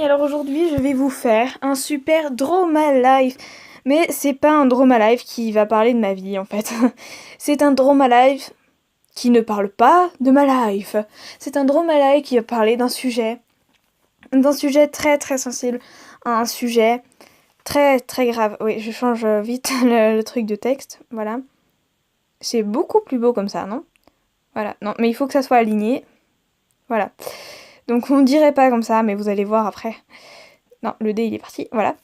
alors aujourd'hui je vais vous faire un super Drama Life. Mais c'est pas un Drama Life qui va parler de ma vie en fait. C'est un Drama Life qui ne parle pas de ma life. C'est un Drama Life qui va parler d'un sujet. D'un sujet très très sensible. Un sujet très très grave. Oui, je change vite le truc de texte. Voilà. C'est beaucoup plus beau comme ça, non? Voilà. Non, mais il faut que ça soit aligné. Voilà. Donc on dirait pas comme ça, mais vous allez voir après. Non, le dé il est parti, voilà.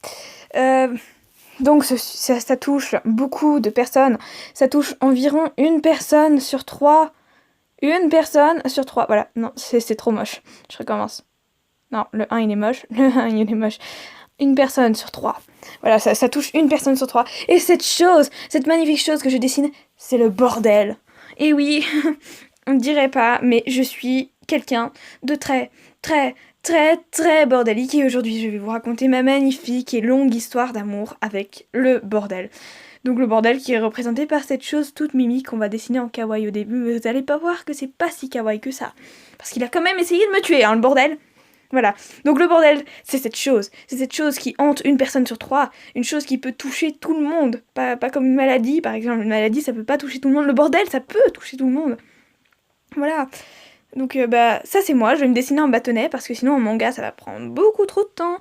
Donc ça touche beaucoup de personnes. Ça touche environ une personne sur trois. Une personne sur trois. Voilà, non, c'est trop moche. Je recommence. Non, le 1 il est moche. Le 1 il est moche. Une personne sur trois. Voilà, ça touche une personne sur trois. Et cette chose, cette magnifique chose que je dessine, c'est le bordel. Et oui, on ne dirait pas, mais je suis quelqu'un de très, très, très, très bordélique. Et aujourd'hui, je vais vous raconter ma magnifique et longue histoire d'amour avec le bordel. Donc le bordel qui est représenté par cette chose toute mimi qu'on va dessiner en kawaii au début, mais vous allez pas voir que c'est pas si kawaii que ça. Parce qu'il a quand même essayé de me tuer, hein, le bordel. Voilà. Donc le bordel, c'est cette chose. C'est cette chose qui hante une personne sur trois. Une chose qui peut toucher tout le monde. Pas comme une maladie, par exemple. Une maladie, ça peut pas toucher tout le monde. Le bordel, ça peut toucher tout le monde. Voilà. Donc ça c'est moi, je vais me dessiner en bâtonnet parce que sinon en manga ça va prendre beaucoup trop de temps.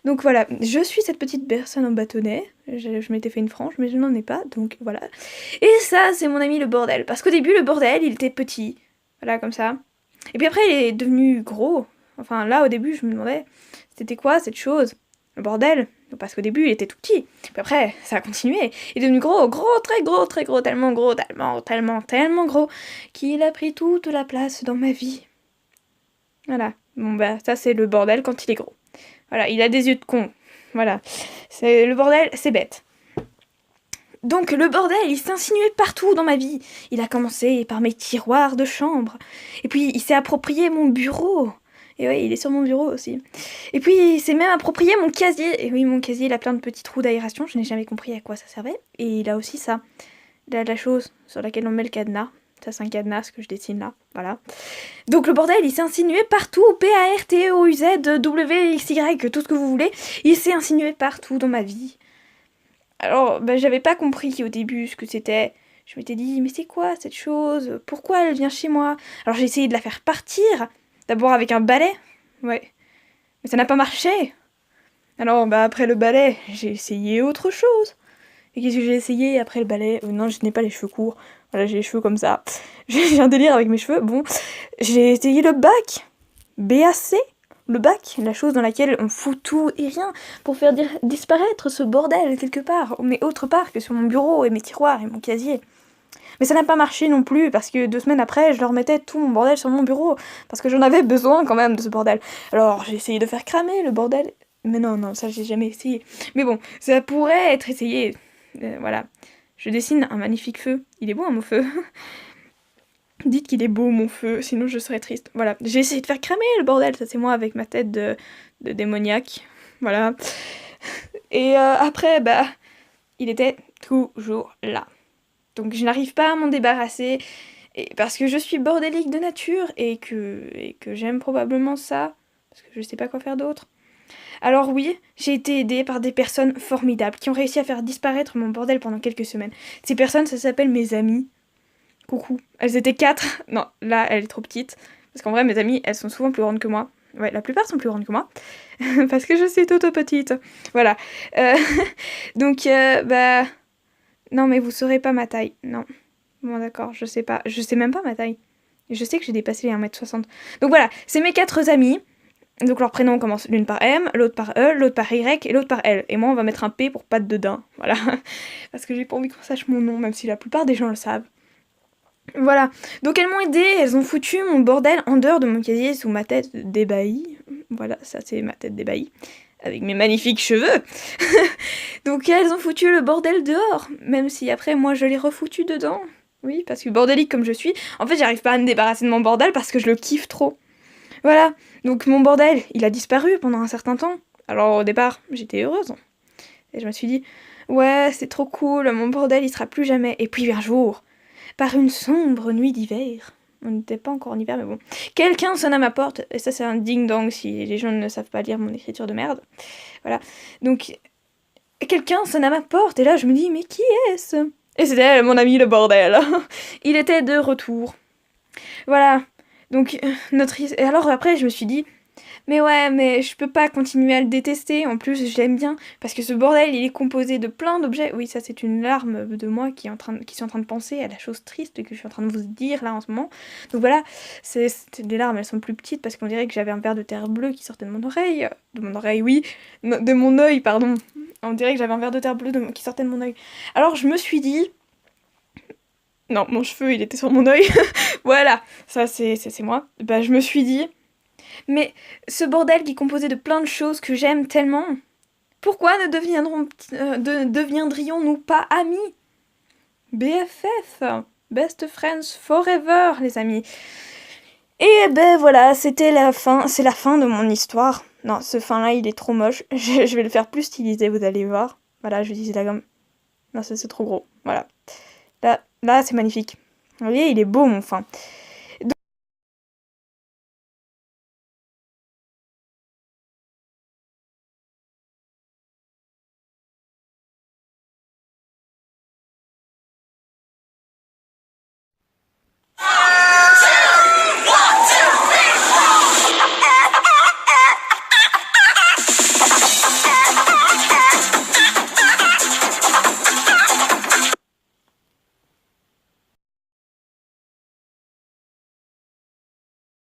Donc voilà, je suis cette petite personne en bâtonnet. Je m'étais fait une frange mais je n'en ai pas, donc voilà. Et ça c'est mon ami le bordel. Parce qu'au début le bordel il était petit. Voilà comme ça. Et puis après il est devenu gros. Enfin là au début je me demandais c'était quoi cette chose? Le bordel? Parce qu'au début il était tout petit. Puis après ça a continué. Il est devenu gros, très gros, tellement gros, tellement gros qu'il a pris toute la place dans ma vie. Voilà. Bon bah ça c'est le bordel quand il est gros. Voilà, il a des yeux de con. Voilà. Le bordel, c'est bête. Donc le bordel, il s'est insinué partout dans ma vie. Il a commencé par mes tiroirs de chambre. Et puis il s'est approprié mon bureau. Et oui, il est sur mon bureau aussi. Et puis il s'est même approprié mon casier. Et oui, mon casier, il a plein de petits trous d'aération. Je n'ai jamais compris à quoi ça servait. Et il a aussi ça. Il a la chose sur laquelle on met le cadenas. Ça, c'est un cadenas que je dessine là. Voilà. Donc le bordel, il s'est insinué partout. P-A-R-T-E-O-U-Z, W-X-Y, tout ce que vous voulez. Il s'est insinué partout dans ma vie. Alors, j'avais pas compris au début ce que c'était. Je m'étais dit, mais c'est quoi cette chose? Pourquoi elle vient chez moi? Alors j'ai essayé de la faire partir. D'abord avec un balai. Ouais. Mais ça n'a pas marché. Alors, après le balai, j'ai essayé autre chose. Et qu'est-ce que j'ai essayé après le balai? Non, je n'ai pas les cheveux courts. Voilà, j'ai les cheveux comme ça. J'ai un délire avec mes cheveux. Bon, j'ai essayé le bac. BAC. Le bac, la chose dans laquelle on fout tout et rien pour faire disparaître ce bordel quelque part, mais autre part que sur mon bureau et mes tiroirs et mon casier. Mais ça n'a pas marché non plus, parce que 2 semaines après, je leur mettais tout mon bordel sur mon bureau, parce que j'en avais besoin quand même de ce bordel. Alors j'ai essayé de faire cramer le bordel, mais non, ça j'ai jamais essayé. Mais bon, ça pourrait être essayé. Voilà. Je dessine un magnifique feu. Il est beau, mon feu. Dites qu'il est beau, mon feu, sinon je serais triste. Voilà, j'ai essayé de faire cramer le bordel, ça c'est moi avec ma tête de démoniaque. Voilà. Et après, il était toujours là. Donc je n'arrive pas à m'en débarrasser, et parce que je suis bordélique de nature, et que j'aime probablement ça, parce que je sais pas quoi faire d'autre. Alors oui, j'ai été aidée par des personnes formidables, qui ont réussi à faire disparaître mon bordel pendant quelques semaines. Ces personnes, ça s'appelle mes amies. Coucou. Elles étaient 4. Non, là, elle est trop petite. Parce qu'en vrai, mes amies, elles sont souvent plus grandes que moi. Ouais, la plupart sont plus grandes que moi. Parce que je suis toute petite. Voilà. Donc, non, mais vous saurez pas ma taille. Non. Bon, d'accord, je sais pas. Je sais même pas ma taille. Je sais que j'ai dépassé les 1m60. Donc voilà, c'est mes 4 amies. Donc leur prénom commence l'une par M, l'autre par E, l'autre par Y et l'autre par L. Et moi, on va mettre un P pour pas de dedans. Voilà. Parce que j'ai pas envie qu'on sache mon nom, même si la plupart des gens le savent. Voilà, donc elles m'ont aidée, elles ont foutu mon bordel en dehors de mon casier sous ma tête d'ébahie. Voilà, ça c'est ma tête d'ébahie, avec mes magnifiques cheveux. Donc elles ont foutu le bordel dehors, même si après moi je l'ai refoutu dedans. Oui, parce que bordélique comme je suis, en fait j'arrive pas à me débarrasser de mon bordel parce que je le kiffe trop. Voilà, donc mon bordel, il a disparu pendant un certain temps. Alors au départ, j'étais heureuse. Et je me suis dit, ouais, c'est trop cool, mon bordel il sera plus jamais. Et puis un jour, par une sombre nuit d'hiver, On n'était pas encore en hiver, mais bon. Quelqu'un sonne à ma porte, et ça c'est un ding-dong si les gens ne savent pas lire mon écriture de merde. Voilà. Donc, quelqu'un sonne à ma porte, et là je me dis, mais qui est-ce? Et c'était mon ami le bordel. Il était de retour. Voilà. Donc, Et alors après, je me suis dit, mais ouais, mais je peux pas continuer à le détester, en plus je l'aime bien, parce que ce bordel il est composé de plein d'objets. Oui, ça c'est une larme de moi qui suis en train de penser à la chose triste que je suis en train de vous dire là en ce moment. Donc voilà, les larmes elles sont plus petites parce qu'on dirait que j'avais un verre de terre bleue qui sortait de mon oreille. De mon oreille, oui, de mon œil, pardon. On dirait que j'avais un verre de terre bleue qui sortait de mon œil. Alors je me suis dit... Non, mon cheveu il était sur mon œil. Voilà, ça c'est moi. Bah je me suis dit... Mais ce bordel qui est composé de plein de choses que j'aime tellement, pourquoi ne deviendrions-nous pas amis? BFF, best friends forever, les amis. Et ben voilà, c'était la fin, c'est la fin de mon histoire. Non, ce fin-là, il est trop moche. Je vais le faire plus stylisé, vous allez voir. Voilà, je vais utiliser la gomme. Non, c'est trop gros. Voilà. Là c'est magnifique. Vous voyez, il est beau, mon fin.